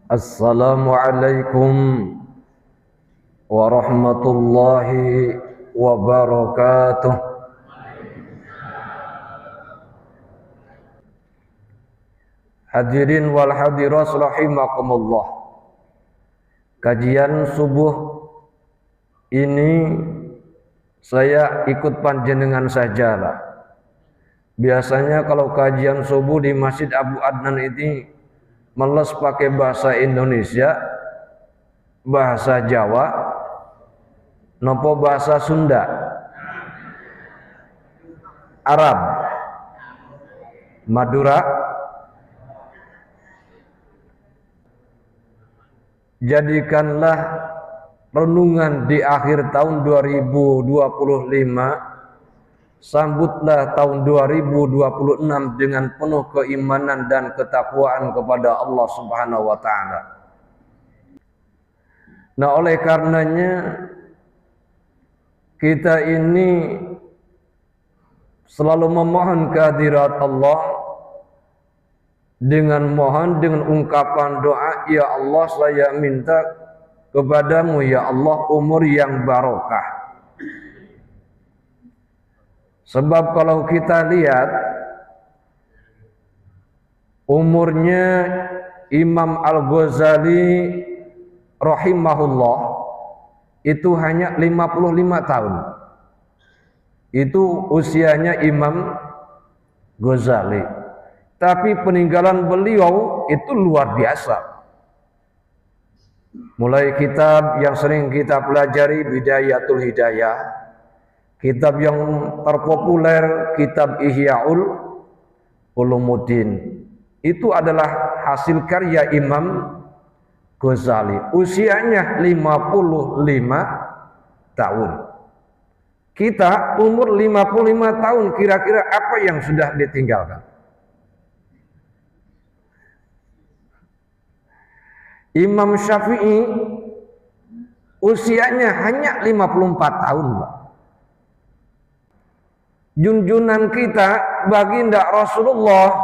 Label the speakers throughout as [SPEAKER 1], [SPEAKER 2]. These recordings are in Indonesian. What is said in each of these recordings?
[SPEAKER 1] Assalamualaikum warahmatullahi wabarakatuh. Hadirin wal hadirat rahimakumullah. Kajian subuh ini saya ikut panjenengan sajalah. Biasanya kalau kajian subuh di Masjid Abu Adnan ini meles pakai bahasa Indonesia, bahasa Jawa, nopo bahasa Sunda, Arab, Madura. Jadikanlah renungan di akhir tahun 2025, sambutlah tahun 2026 dengan penuh keimanan dan ketakwaan kepada Allah Subhanahu wa taala. Nah, oleh karenanya kita ini selalu memohon kehadirat Allah dengan ungkapan doa, ya Allah saya minta kepadamu ya Allah umur yang barokah. Sebab kalau kita lihat umurnya Imam Al-Ghazali rahimahullah itu hanya 55 tahun. Itu usianya Imam Ghazali. Tapi peninggalan beliau itu luar biasa. Mulai kitab yang sering kita pelajari, Bidayatul Hidayah, kitab yang terpopuler, kitab Ihya'ul Ulumuddin, itu adalah hasil karya Imam Ghazali. Usianya 55 tahun. Kita umur 55 tahun, kira-kira apa yang sudah ditinggalkan? Imam Syafi'i usianya hanya 54 tahun, Pak. Junjunan kita baginda Rasulullah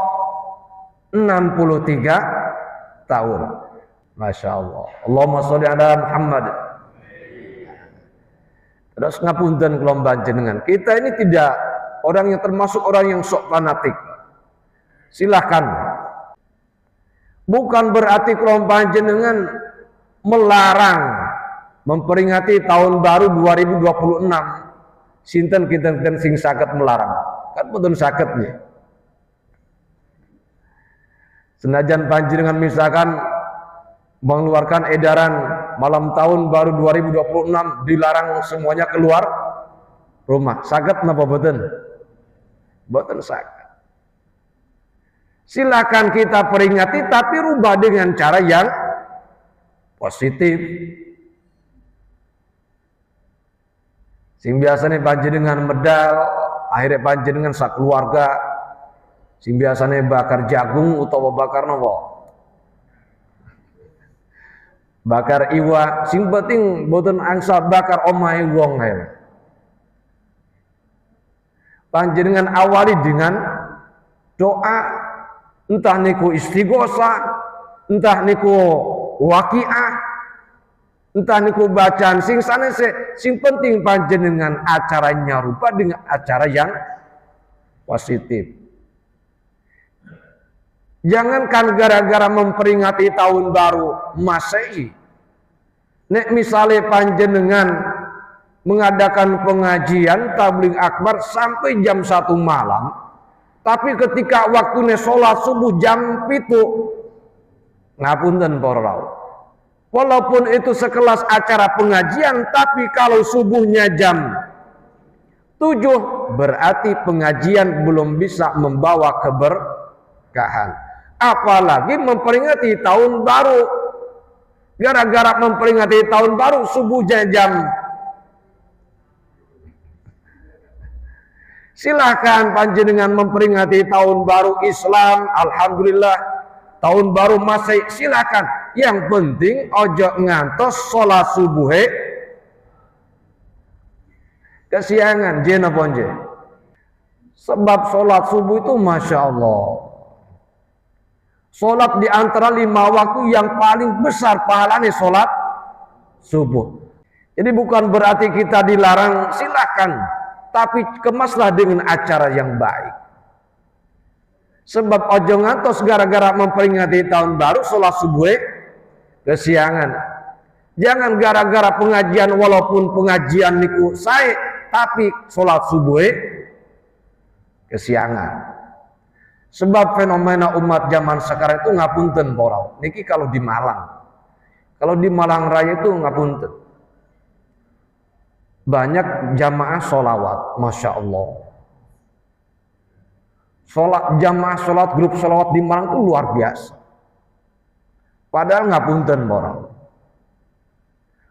[SPEAKER 1] 63 tahun. Masya Allah. Allahumma sholli ala Muhammad. Terus ngapunten kula panjenengan. Kita ini tidak orang yang termasuk orang yang sok fanatik. Silahkan. Bukan berarti kula panjenengan melarang memperingati tahun baru 2026. Sinten kita sing saged melarang, kan mboten saged nih. Senajan panjenengan misalkan mengeluarkan edaran malam tahun baru 2026 dilarang semuanya keluar rumah, saged napa mboten? Mboten saged. Silakan kita peringati tapi rubah dengan cara yang positif. Sing biasanya panjenengan medal, akhirnya panjenengan sakeluarga. Sing biasanya bakar jagung utawa bakar nopo? Bakar iwa. Sing penting boten angsa bakar omahe wong ae. Panjenengan awali dengan doa, entah niku istighosah, entah niku waqiah, entah niku bacaan sing sanese, sing penting panjenengan acaranya rupa dengan acara yang positif. Jangankan gara-gara memperingati tahun baru Masehi. Nek misalnya panjenengan mengadakan pengajian tabligh akbar sampai jam 1 malam, tapi ketika waktunya sholat subuh jam 7, ngapunten para rawuh. Walaupun itu sekelas acara pengajian, tapi kalau subuhnya jam 7, berarti pengajian belum bisa membawa keberkahan. Apalagi memperingati tahun baru. Gara-gara memperingati tahun baru, subuhnya jam. Silahkan panjenengan memperingati tahun baru Islam, alhamdulillah. Tahun baru Masehi, silakan. Yang penting ojo ngantos sholat subuh kesiangan jena ponje. Sebab sholat subuh itu Masya Allah, Sholat di antara 5 waktu yang paling besar pahalanya sholat subuh. Jadi bukan berarti kita dilarang, silakan, tapi kemaslah dengan acara yang baik. Sebab ojo ngantos gara-gara memperingati tahun baru sholat subuh kesiangan. Jangan gara-gara pengajian, walaupun pengajian niku saya, tapi sholat subuh kesiangan. Sebab fenomena umat zaman sekarang itu ngapunten porau. Niki kalau di Malang. Kalau di Malang Raya itu ngapunten. Banyak jamaah sholawat, Masya Allah. Jamaah sholat, grup sholawat di Malang itu luar biasa. Padahal ngapunten porau.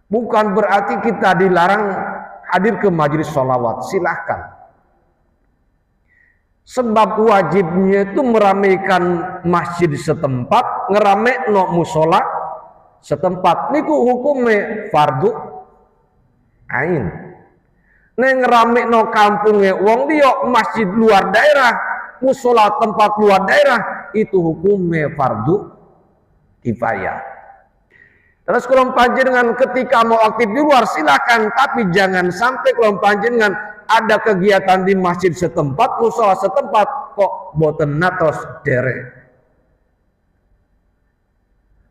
[SPEAKER 1] Bukan berarti kita dilarang hadir ke majelis sholawat. Silahkan. Sebab wajibnya itu meramaikan masjid setempat, ngerame no musola setempat. Niku hukumnya fardu ain. Neng ngerame no kampungnya wong liya, masjid luar daerah, musola tempat luar daerah, itu hukumnya fardu kifayah. Terus kalau panjenengan ketika mau aktif di luar silakan, tapi jangan sampai kalau panjenengan ada kegiatan di masjid setempat, musola setempat, kok boten natos derek.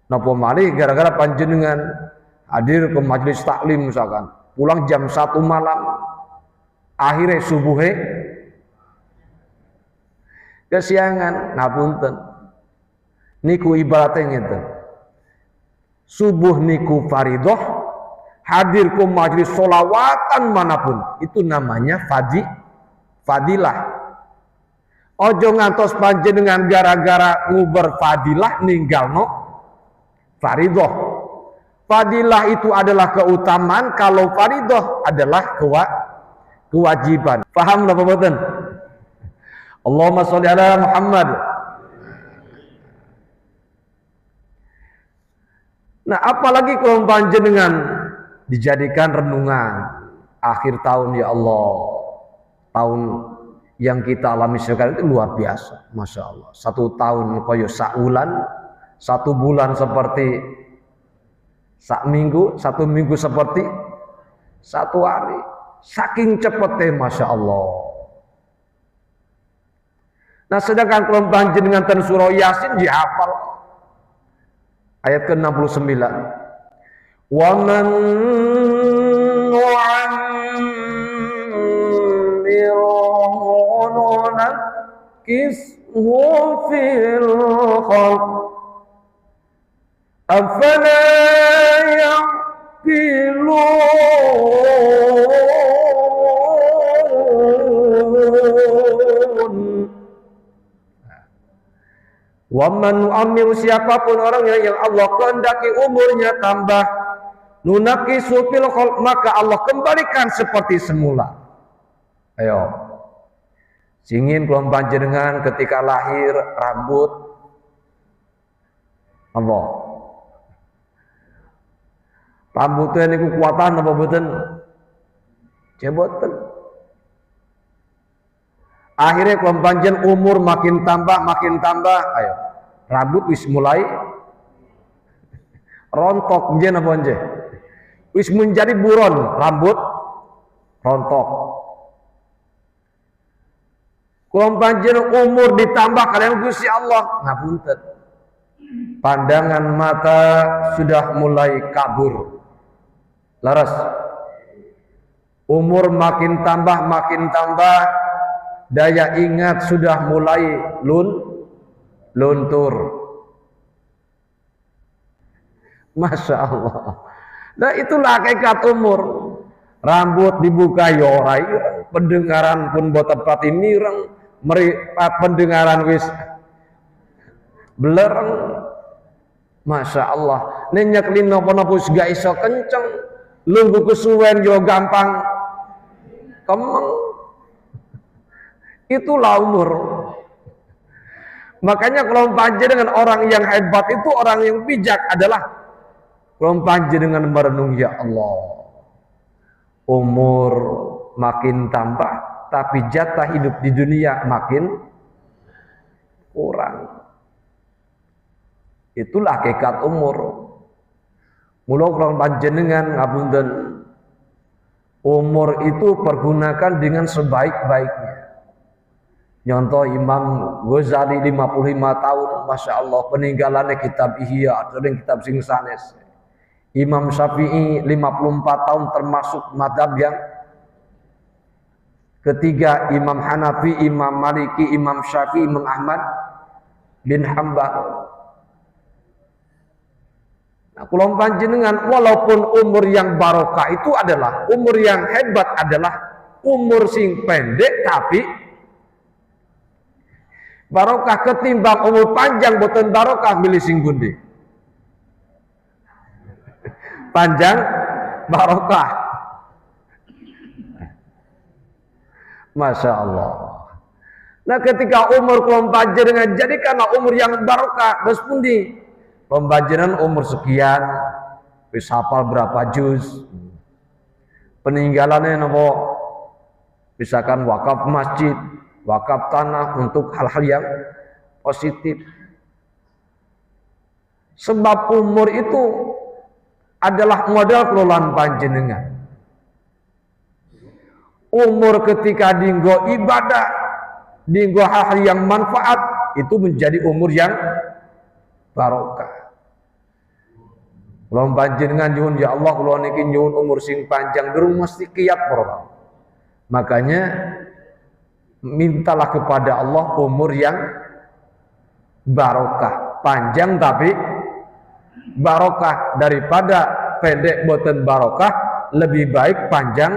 [SPEAKER 1] Napa malih gara-gara panjenengan hadir ke majelis taklim misalkan, pulang jam 1 malam, akhirnya subuhe kesiangan, ngapunten. Niku ibaratnya gitu. Subuh niku faridoh, hadir ke majelis sholawatan manapun, itu namanya fadilah. Ojo ngantos panjenengan gara-gara nguber fadilah ninggal no faridoh. Fadilah itu adalah keutamaan, kalau faridoh adalah kewajiban. Paham napa mboten? Allahumma sholli ala Muhammad. Nah, apalagi kalau panjenengan dijadikan renungan akhir tahun, ya Allah, tahun yang kita alami sekarang itu luar biasa, Masya Allah. 1 tahun koyo saulan, 1 bulan seperti sak minggu, 1 minggu seperti 1 hari, saking cepetnya, Masya Allah. Nah, sedangkan kalau panjenengan ten surah Yasin dihafal ayat ke-69. Wa man nu'ammirhu nunakkishu fil khalq afala yaqilun. Wa man nu'ammir, siapapun orangnya yang Allah kehendaki umurnya tambah, nunakisu fil khalq, maka Allah kembalikan seperti semula. Ayo, singin kalau panjenengan ketika lahir rambut apa? Rambutnya niku kuatan apa boten? Jeboten. Akhirnya kalau panjenengan umur makin tambah, ayo, rambut wis mulai rontok njen apa njen? Wis menjadi buron, rambut rontok. Kalau panjenengan umur ditambah kalian Gusti Allah, ngapunten. Pandangan mata sudah mulai kabur. Laras. Umur makin tambah, daya ingat sudah mulai luntur. Masya Allah. Nah, itulah hakikat umur. Rambut dibuka yorai, pendengaran pun boten pati mireng, pendengaran wis belereng. Masya Allah. Nenyak lino ponopus gak iso kenceng, lunggu kesuwen yo gampang kemeng. Itulah umur. Makanya kalau panjenengan orang yang hebat itu, orang yang bijak adalah kalau panjenengan merenung, ya Allah, umur makin tambah, tapi jatah hidup di dunia makin kurang. Itulah hakikat umur. Mula kula panjenengan ngapunten, umur itu pergunakan dengan sebaik-baiknya. Contoh Imam Ghazali 55 tahun, Masya Allah, peninggalannya kitab Ihya, dan kitab sing sanes. Imam Syafi'i 54 tahun termasuk madhab yang ketiga. Imam Hanafi, Imam Maliki, Imam Syafi'i, Imam Ahmad bin Hanbal. Nah, kula panjenengan walaupun umur yang barokah itu adalah umur yang hebat, adalah umur sing pendek tapi barokah ketimbang umur panjang boten barokah milih sing pundi? Panjang barokah. Masya Allah. Nah, ketika umur kula panjenengan jadi karena umur yang barokah, terus pundi? Pembajiran umur sekian, wis hafal berapa juz, peninggalannya nopo, misalkan wakaf masjid, wakaf tanah untuk hal-hal yang positif. Sebab umur itu adalah modal kelolaan panjenengan. Umur ketika dinggo ibadah, dinggo hal-hal yang manfaat, itu menjadi umur yang barokah. Kula panjenengan nyuwun ya Allah, kula niki nyuwun umur sing panjang durung mesti kiat para. Makanya mintalah kepada Allah umur yang barokah, panjang tapi barokah, daripada pendek boten barokah, lebih baik panjang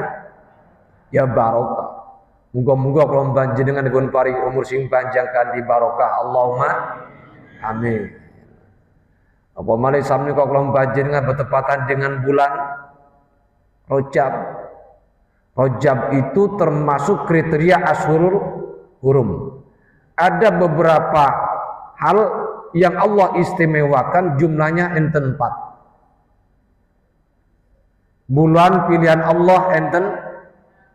[SPEAKER 1] ya barokah. Muga-muga kula panjenengan dipun paring umur sing panjang kanthi barokah. Allahumma amin. Apa malih sami kok kula panjenengan bertepatan dengan bulan Rajab. Rajab itu termasuk kriteria Ashurul Hurum. Ada beberapa hal yang Allah istimewakan, jumlahnya enten 4. Bulan pilihan Allah enten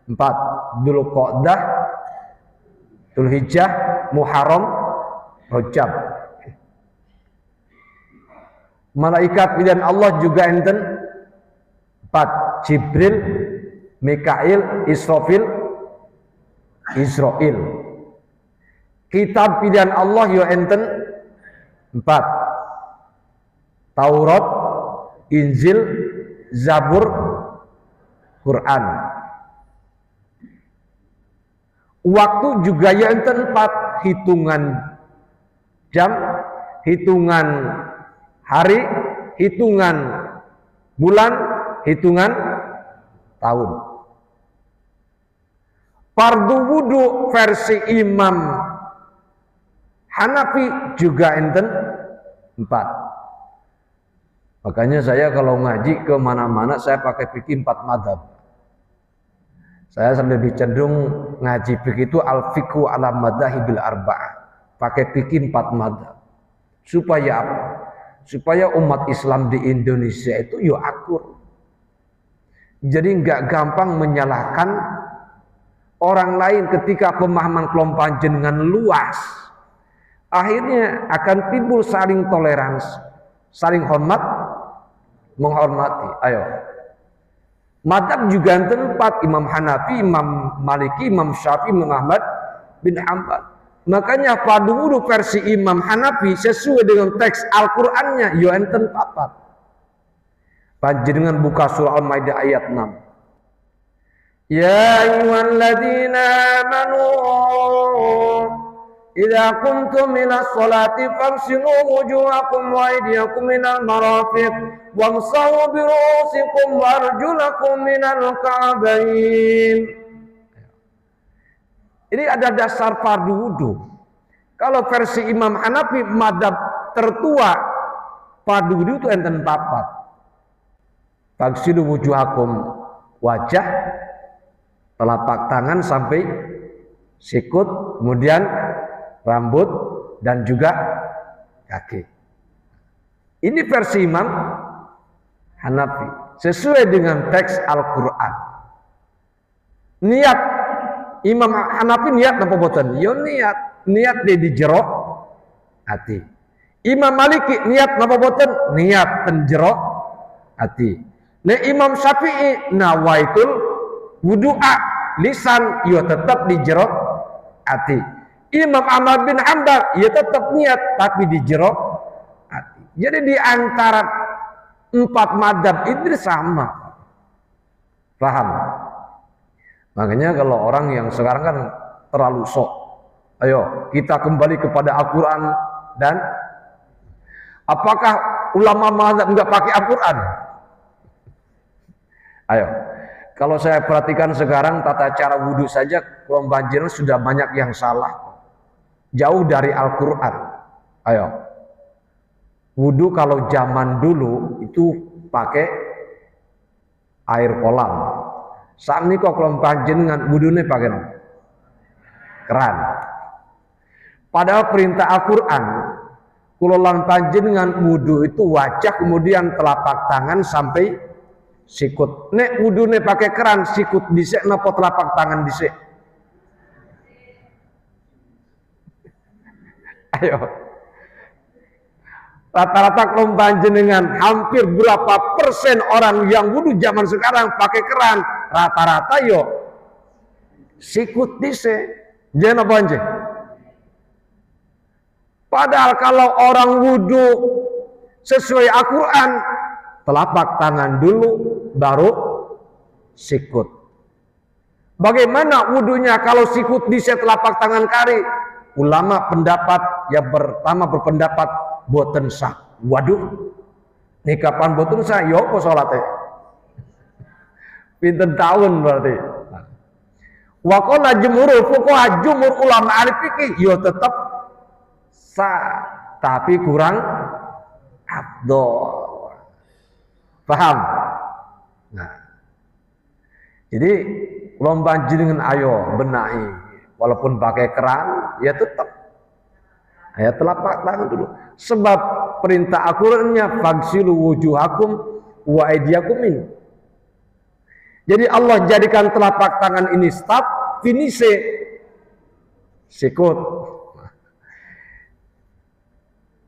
[SPEAKER 1] 4. Dzulqa'dah, Dzulhijjah, Muharram, Rajab. Malaikat pilihan Allah juga enten 4. Jibril, Mikail, Israfil, Israil. Kitab pilihan Allah yo enten 4. Taurat, Injil, Zabur, Quran. Waktu juga yo enten 4. Hitungan jam, hitungan hari, hitungan bulan, hitungan tahun. Fardu wudu versi Imam Hanafi juga enten 4. Makanya saya kalau ngaji ke mana-mana saya pakai fikih 4 madhab. Saya lebih cenderung ngaji fikih itu al-fiqhu ala madhahibil arba'ah. Pakai fikih 4 madhab. Supaya apa? Supaya umat Islam di Indonesia itu yo akur. Jadi nggak gampang menyalahkan orang lain ketika pemahaman kelompok panjenengan luas. Akhirnya akan timbul saling toleransi, saling hormat, menghormati. Ayo. Madhab juga enten 4. Imam Hanafi, Imam Maliki, Imam Syafi'i, Imam Ahmad bin Hanbal. Makanya fardu wudu versi Imam Hanafi sesuai dengan teks Al-Qur'annya yo enten 4. Panjenengan buka surah Al-Maidah ayat 6. Ya ayyuhalladzina amanu idza qumtum ila sholati faghsilu wujuhakum wa aydiyakum minal marafiq wamsahu bi ru'usikum wa arjulakum minal ka'bayn. Ini ada dasar fardu wudu. Kalau versi Imam Hanafi madhab tertua, fardu wudu itu enten 4. Faghsilu wujuhakum, wajah, telapak tangan sampai sikut, kemudian rambut dan juga kaki. Ini versi Imam Hanafi sesuai dengan teks Al-Qur'an. Niat Imam Hanafi niat napa boten? Yo niat di jero hati. Imam Maliki niat napa boten? Niat tenjero hati. Nah Imam Syafi'i nawaitul wudu'a lisan yo tetap di jero hati. Imam Ahmad bin Hanbal ya tetap niat tapi di jero hati. Jadi di antara 4 madzhab ini sama. Paham? Makanya kalau orang yang sekarang kan terlalu sok. Ayo kita kembali kepada Al-Quran dan apakah ulama mazhab enggak pakai Al-Quran? Ayo, kalau saya perhatikan sekarang tata cara wudhu saja banjir sudah banyak yang salah, jauh dari Al-Quran. Ayo, wudhu kalau zaman dulu itu pakai air kolam. Saat ini kok kalau banjir dengan wudhunya pakai keran. Padahal perintah Al-Quran kulolan panjenengan wudhu itu wajah kemudian telapak tangan sampai sikut. Nek wudhunya pakai keran sikut dhisik napa telapak tangan dhisik? Ayo. Rata-rata kalau panjenengan hampir berapa persen orang yang wudhu zaman sekarang pakai keran? Rata-rata yo sikut dhisik. Jangan apa anjing? Padahal kalau orang wudhu sesuai Al-Quran, telapak tangan dulu, baru sikut. Bagaimana wudhunya kalau sikut di telapak tangan kari? Ulama pendapat yang pertama berpendapat boten sah. Waduh, ini kapan boten sah? Ya apa sholatnya? Pinten tahun berarti. Wakola jumhurul fuqaha, jumhur ulama ahli fikih, yo tetap sah, tapi kurang afdol. Paham? Nah, jadi lomba jenengan ayo benahi, walaupun pakai keran, ya tetap. Ya telapak tangan dulu. Sebab perintah Al-Qur'annya fagsilu wujuhakum wa aydiyakum min. Jadi Allah jadikan telapak tangan ini start, finish, sikut.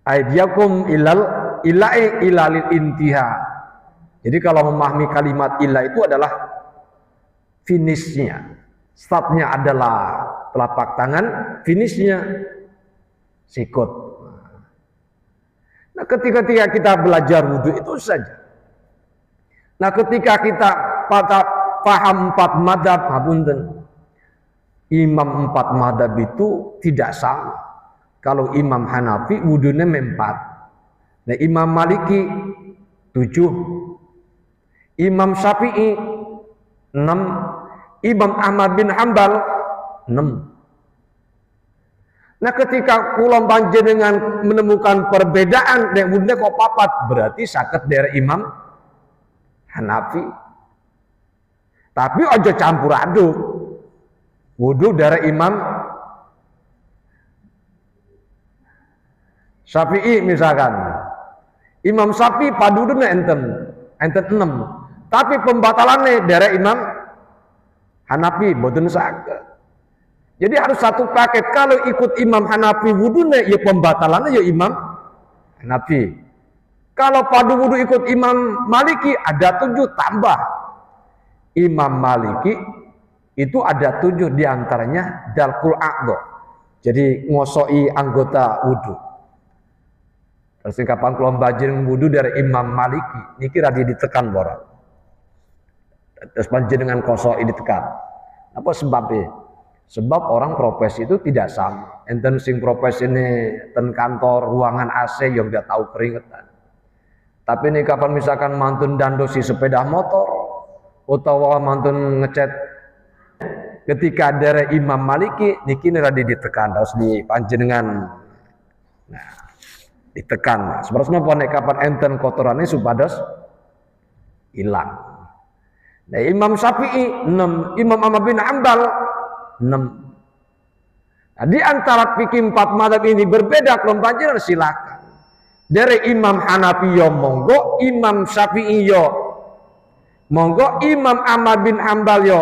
[SPEAKER 1] Aidiakum ilalil intiha. Jadi kalau memahami kalimat ilah itu adalah finishnya. Startnya adalah telapak tangan, finishnya sikut. Nah ketika kita belajar wudhu itu saja. Nah ketika kita paham 4 madzhab, imam 4 madzhab itu tidak sama. Kalau Imam Hanafi wudhunya 4. Nah Imam Maliki 7. Imam Syafi'i 6. Imam Ahmad bin Hanbal 6. Nah ketika kula panjenengan menemukan perbedaan nek wudhunya kok 4, berarti saged dari Imam Hanafi. Tapi aja campur aduk. Wudhu dari Imam Syafi'i misalkan. Imam Syafi'i padudune enten 6. Tapi pembatalannya dari Imam Hanafi boten saged. Jadi harus satu paket. Kalau ikut Imam Hanafi wudhunya ya pembatalannya ya Imam Hanafi. Kalau padu wudhu ikut Imam Maliki ada 7 tambah. Imam Maliki itu ada 7 diantaranya dalkul a'dha. Jadi ngosoi anggota wudhu. Terus kapan kalau banjir wudhu dari Imam Maliki, niki radi ditekan borak. Terus banjir dengan kosoi ditekan. Apa sebabnya? Sebab orang profesi itu tidak sama. Enten sing profesi ini ten kantor ruangan AC yang tidak tahu keringetan. Tapi ini kapan misalkan mantun dandosi sepeda motor utawa mantun ngecat ketika dari Imam Maliki niki radi ditekan terus dipanjenengan. Nah, ditekan. Sebenarnya nek kapan enten kotorannya supados hilang. Nah, Imam Syafi'i 6, Imam Ahmad bin Hanbal 6. Nah, di antara fikih 4 madzhab ini berbeda kalau panjenengan silakan. Dari Imam Hanafi yo monggo, Imam Syafi'i yo monggo, Imam Ahmad bin Hanbal yo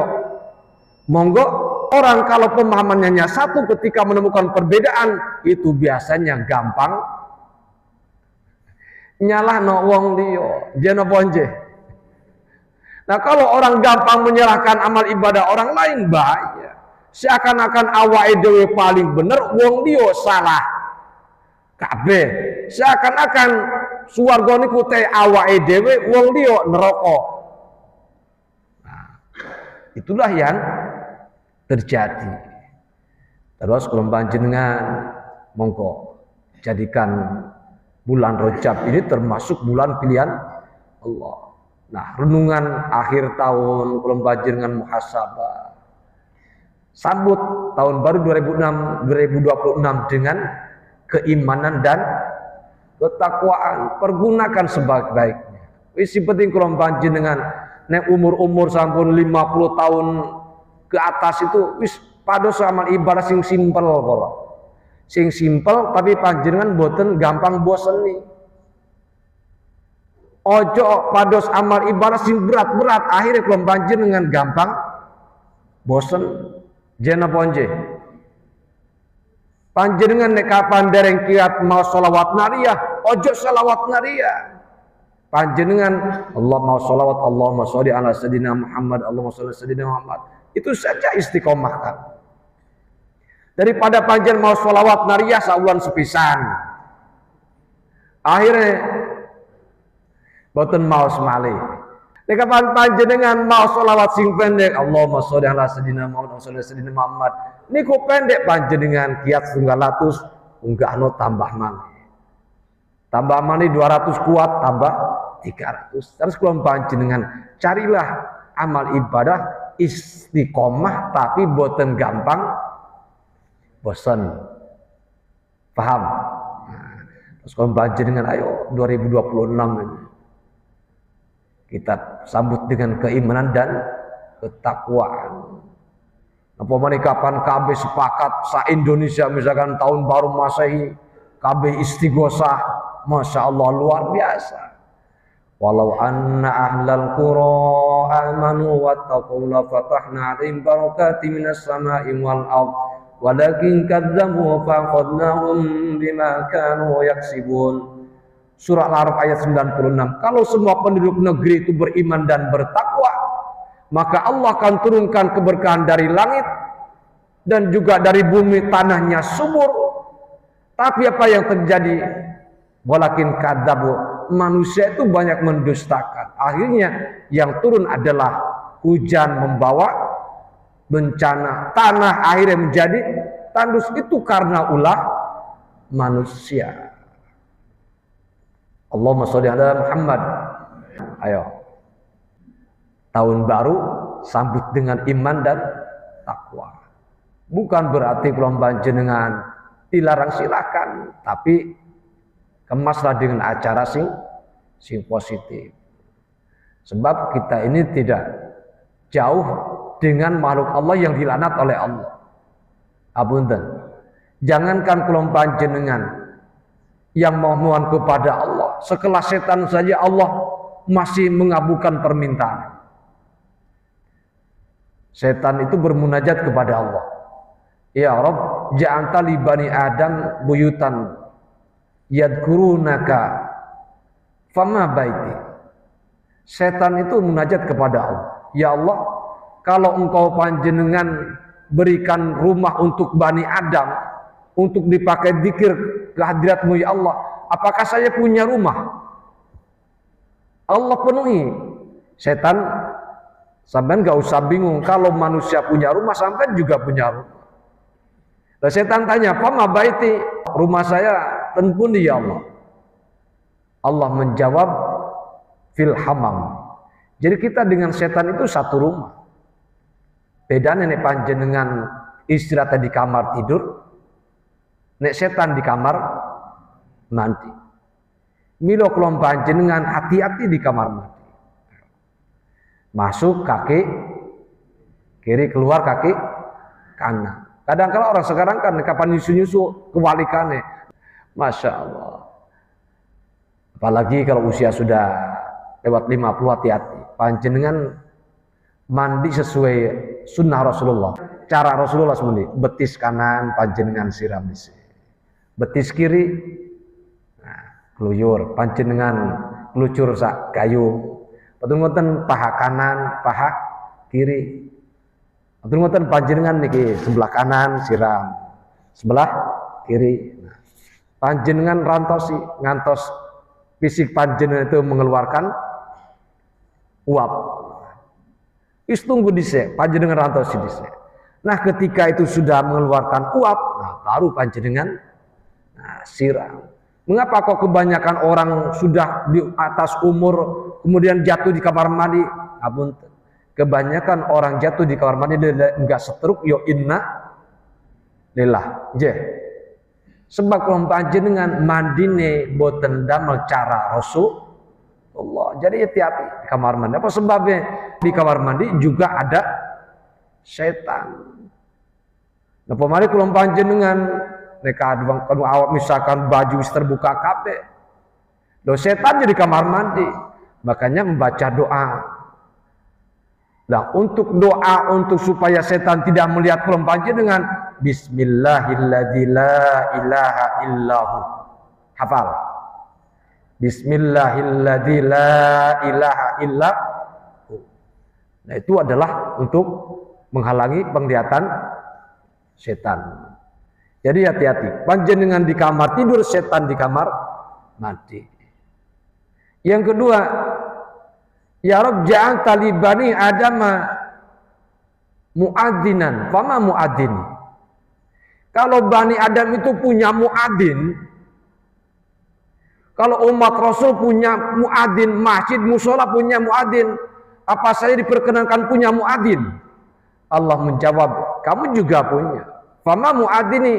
[SPEAKER 1] monggo. Orang kalau pemahamannya satu ketika menemukan perbedaan itu biasanya gampang nyalahno wong liya, jeno ponje. Nah, kalau orang gampang menyalahkan amal ibadah orang lain bahaya. Seakan-akan awake dhewe paling bener, wong liya salah kabeh. Seakan-akan swarga niku te awake dhewe, wong liya neraka. Nah, itulah yang terjadi. Terus kula panjenengan monggo jadikan bulan Rajab ini termasuk bulan pilihan Allah. Nah, renungan akhir tahun kula panjenengan muhasabah. Sambut tahun baru 2026 dengan keimanan dan ketakwaan. Pergunakan sebaik-baiknya. Wis penting kula panjenengan nek umur-umur sampun 50 tahun ke atas itu wis pados amal ibadah sing simpel kula. Sing simpel tapi panjenengan boten gampang boseni. Ojo pados amal ibadah sing berat-berat akhirnya kula panjenengan gampang bosen. Jena ponje. Panjenengan nek kapan dereng kiat mau sholawat nariyah, ojo sholawat nariyah. Panjenengan Allah mau sholawat, Allahumma sholli ala sayyidina Muhammad, Allahumma sholli ala sayyidina Muhammad. Itu saja istiqomahkan. Daripada panjenengan mau sholawat nariyah saulan sepisan. Akhirnya boten mau semali. Nek kapan panjenengan mau sholawat sing pendek, Allahumma sholli ala sayyidina Muhammad, Allahumma sholli ala sayyidina Muhammad. Niku pendek panjenengan kiat 900 unggahno tambah maneh. Tambah maneh 200 kuat tambah 300. Terus kula panjenengan carilah amal ibadah istiqomah tapi boten gampang bosan. Paham? Nah, terus kula panjenengan ayo 2026 ini kita sambut dengan keimanan dan ketakwaan. Apa meneh kapan kabeh sepakat sa Indonesia misalkan tahun baru Masehi kabeh istighosah, Masya Allah luar biasa. Walau anna ahlal qura amanu wattaqu la fatahna 'alaihim barakatin minas sama'i wal ardh walakin kadzdzabu fa akhadnahum bima kanu yaksibun. Surah Al-A'raf ayat 96. Kalau semua penduduk negeri itu beriman dan bertakwa, maka Allah akan turunkan keberkahan dari langit dan juga dari bumi, tanahnya subur. Tapi apa yang terjadi? Walakin kadzabu, manusia itu banyak mendustakan. Akhirnya yang turun adalah hujan membawa bencana, tanah akhirnya menjadi tandus. Itu karena ulah manusia. Allahumma sholli ala Muhammad. Ayo. Tahun baru sambut dengan iman dan takwa. Bukan berarti kula panjenengan dilarang silakan, tapi kemaslah dengan acara sing positif. Sebab kita ini tidak jauh dengan makhluk Allah yang dilaknat oleh Allah. Apunten. Jangankan kula panjenengan yang memohon kepada Allah, sekelas setan saja Allah masih mengabulkan permintaan. Setan itu bermunajat kepada Allah. Ya Rabb, ja'alta li bani Adam buyutan yadkurunaka fama baiti. Setan itu munajat kepada Allah. Ya Allah, kalau engkau panjenengan berikan rumah untuk bani Adam untuk dipakai zikir kehadiratmu ya Allah, apakah saya punya rumah? Allah penuhi. Setan sampean gak usah bingung, kalau manusia punya rumah sampean juga punya rumah. Nah, setan tanya, "Fama baiti?" Rumah saya ten pundi ya Allah? Allah menjawab, "Fil hamam." Jadi kita dengan setan itu satu rumah. Bedanya nek panjenengan istirahat di kamar tidur, nek setan di kamar mandi. Milo kula panjenengan hati-hati di kamar mandi. Masuk kaki kiri, keluar kaki kanan. Kadang-kala orang sekarang kan kapan nyusu-nyusu kebalikannya. Masya Allah. Apalagi kalau usia sudah lewat 50, hati-hati. Panjenengan mandi sesuai sunnah Rasulullah. Cara Rasulullah semuanya, betis kanan panjenengan siram di sini. Betis kiri, nah, keluyur, panjenengan kelucur sak gayung. Betul ngoten paha kanan, paha kiri. Betul ngoten panjenengan niki sebelah kanan siram, sebelah kiri. Panjenengan rantosi ngantos fisik panjenengan itu mengeluarkan uap. Wis tunggu dhisik, panjenengan rantosi dhisik. Nah, ketika itu sudah mengeluarkan uap, nah baru panjenengan siram. Mengapa kok kebanyakan orang sudah di atas umur kemudian jatuh di kamar mandi? Apunten. Kebanyakan orang jatuh di kamar mandi enggak setruk yo inna lillah. Sebab kalau panjenengan mandine boten damel cara Rasulullah. Jadi hati-hati di kamar mandi. Apa sebabnya? Di kamar mandi juga ada setan. Nah, pemari kalau panjenengan neka kanu awak misalkan baju terbuka kabeh. Loh setan jadi kamar mandi. Makanya membaca doa. Nah, untuk doa untuk supaya setan tidak melihat kalau panjenengan bismillahilladzi la ilaha illahu. Hafal. Bismillahilladzi la ilaha illahu. Nah, itu adalah untuk menghalangi penglihatan setan. Jadi hati-hati, panjenengan di kamar tidur, setan di kamar mandi. Yang kedua, ya Rabb ja'al talibani adama muadzinan, fama muadzin. Kalau Bani Adam itu punya muadzin, kalau umat Rasul punya muadzin, masjid musola punya muadzin, apa saya diperkenankan punya muadzin? Allah menjawab, kamu juga punya. Fama muadzini.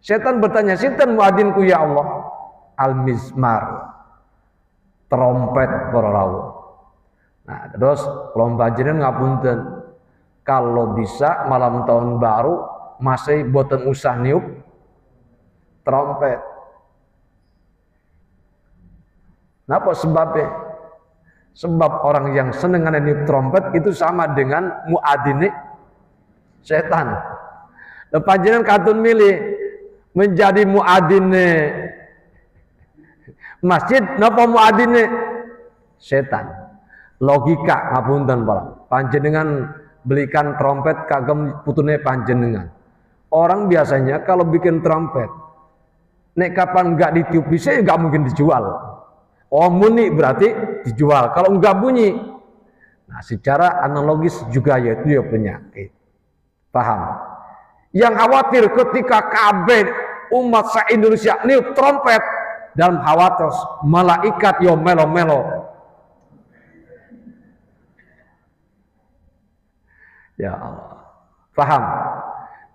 [SPEAKER 1] Setan bertanya, sinten muadzinku ya Allah? Al-mizmar. Trompet para rawuh. Nah, terus kalau panjenengan ngapunten, kalau bisa malam tahun baru masih boten usah niup trompet. Napa sebabnya? Sebab orang yang seneng niup trompet itu sama dengan muadzine setan. Dan panjenengan katun milih menjadi muadzine masjid napa muadzine setan. Logika ngapunten Pak. Panjenengan belikan trompet kagem putune panjenengan. Orang biasanya kalau bikin trompet nek kapan enggak ditiup bisa enggak mungkin dijual. Oh muni berarti dijual. Kalau enggak bunyi, nah secara analogis juga yaitu ya penyakit. Paham? Yang khawatir ketika kabeh umat se-Indonesia niup trompet dalam khawatir malaikat yo melo-melo. Ya Allah. Paham?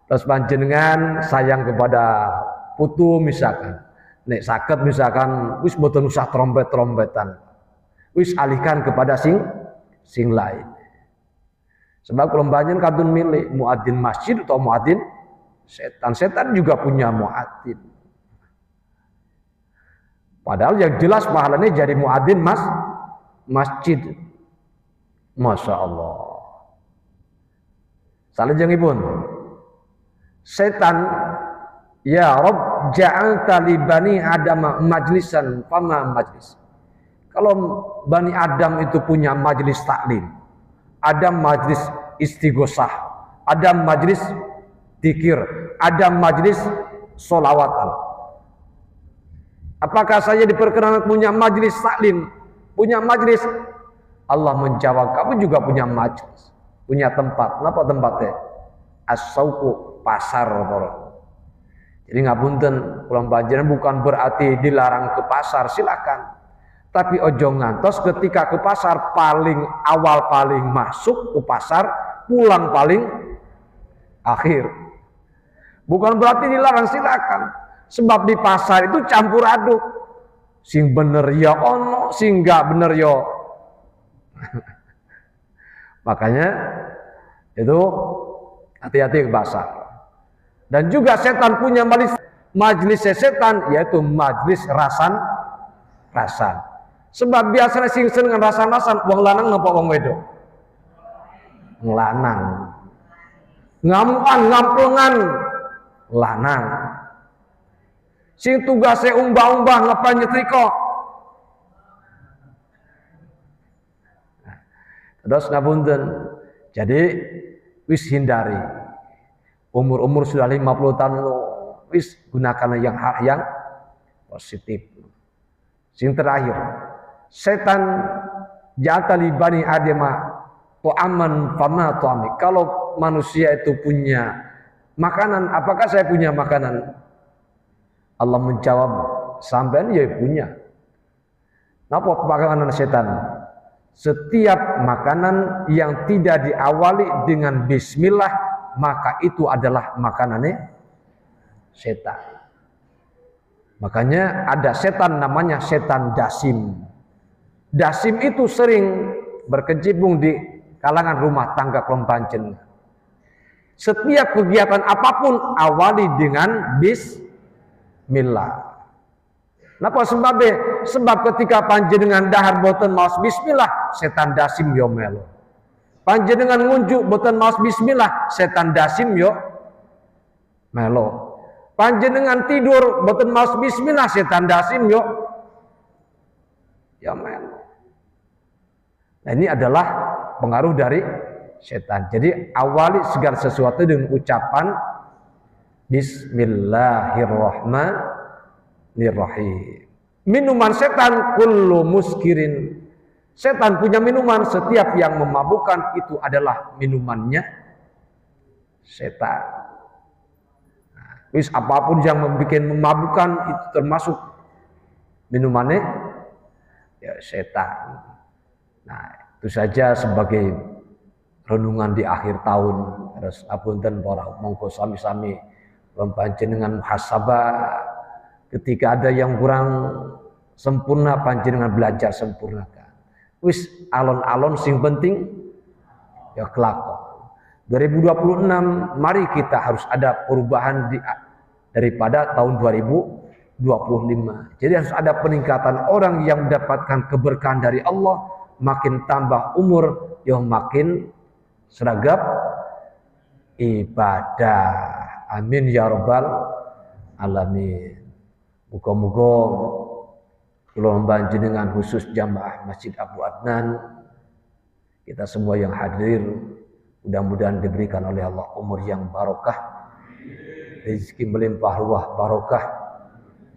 [SPEAKER 1] Terus panjenengan sayang kepada putu misalkan. Nek sakit misalkan wis boten usah trompet-trompetan. Wis alihkan kepada sing lain. Sebab kalau banyak kadun milih muadzin masjid atau muadzin setan. Setan juga punya muadzin. Padahal yang jelas pahalanya jadi muadzin masjid. Masya Allah. Salajengipun setan ya Rabb ja'al talibani Adam majlisan fama majlis. Kalau Bani Adam itu punya majlis taklim, ada majlis istighosah, ada majlis zikir, ada majlis sholawatan. Apakah saya diperkenankan punya majlis taklim, punya majlis? Allah menjawab, kamu juga punya majlis, punya tempat. Napa tempatnya? As-sauqu, pasar. Jadi ngapunten, pulang panjenengan bukan berarti dilarang ke pasar, silakan. Tapi ojo ngantos ketika ke pasar paling awal paling masuk ke pasar, pulang paling akhir. Bukan berarti dilarang, silakan. Sebab di pasar itu campur aduk. Sing bener ya ono, sing enggak bener ya. Makanya itu hati-hati ke pasar. Dan juga setan punya majlis setan, yaitu majlis rasan. Sebab biasanya sing seneng rasan-rasan wong lanang napa wong wedok? Wong lanang. Ngamukan, ngamplengan lanang. Sing tugasnya umbah-umbah ngapa nyetrika. Terus ngapunten. Jadi wis hindari. Umur-umur sudah 50 tahun wis gunakan yang positif. Sing terakhir, setan ja'ata li bani adama tu'aman fama tu'ami. Kalau manusia itu punya makanan, apakah saya punya makanan? Allah menjawab, sampean ya punya. Napa makanan setan? Setiap makanan yang tidak diawali dengan bismillah, maka itu adalah makanannya setan. Makanya ada setan namanya setan dasim. Dasim itu sering berkecimpung di kalangan rumah tangga Klombanjen. Setiap kegiatan apapun awali dengan bismillah. Napa sebabnya? Sebab ketika panjenengan dahar boten maos bismillah, setan dasim yo melo. Panjenengan ngunjuk boten maos bismillah, setan dasim yo melo. Panjenengan tidur boten maos bismillah, setan dasim yo ya melo. Nah, ini adalah pengaruh dari setan. Jadi awali segala sesuatu dengan ucapan Bismillahirrahmanirrahim. Minuman setan kullu muskirin. Setan punya minuman, setiap yang memabukkan itu adalah minumannya setan. Wis apapun yang membuat memabukkan itu termasuk minumannya ya setan. Nah, itu saja sebagai renungan di akhir tahun. Terus apunten para monggo sami-sami panjenengan muhasabah. Ketika ada yang kurang sempurna, panjenengan belajar sempurnakan. Wis alon-alon sing penting ya kelakon. 2026 mari kita harus ada perubahan daripada tahun 2025. Jadi harus ada peningkatan orang yang mendapatkan keberkahan dari Allah, makin tambah umur yang makin seragap ibadah. Amin ya rabbal alamin. Muga-muga kula panjenengan khusus jamaah Masjid Abu Adnan, kita semua yang hadir mudah-mudahan diberikan oleh Allah umur yang barokah, rezeki melimpah ruah barokah,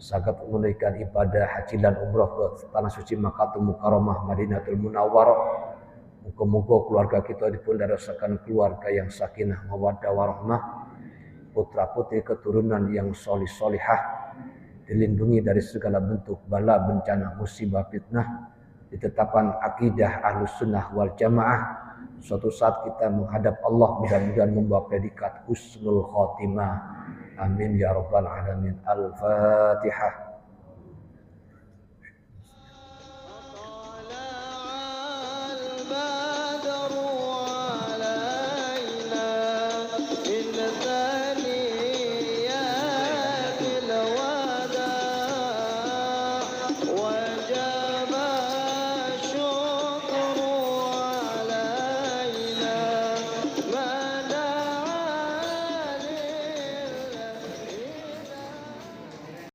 [SPEAKER 1] saged menunaikan ibadah haji dan umrah ke tanah suci Makkahul Mukarramah Madinatul Munawwarah. Muga-muga keluarga kita dipun darasakan keluarga yang sakinah mawaddah warahmah, putra-putri keturunan yang solih-solihah, dilindungi dari segala bentuk bala bencana musibah fitnah, ditetapkan akidah Ahlus Sunnah wal Jamaah. Suatu saat kita menghadap Allah, mudah-mudahan membawa predikat husnul khotimah. Amin ya rabbal alamin. Al-Fatihah.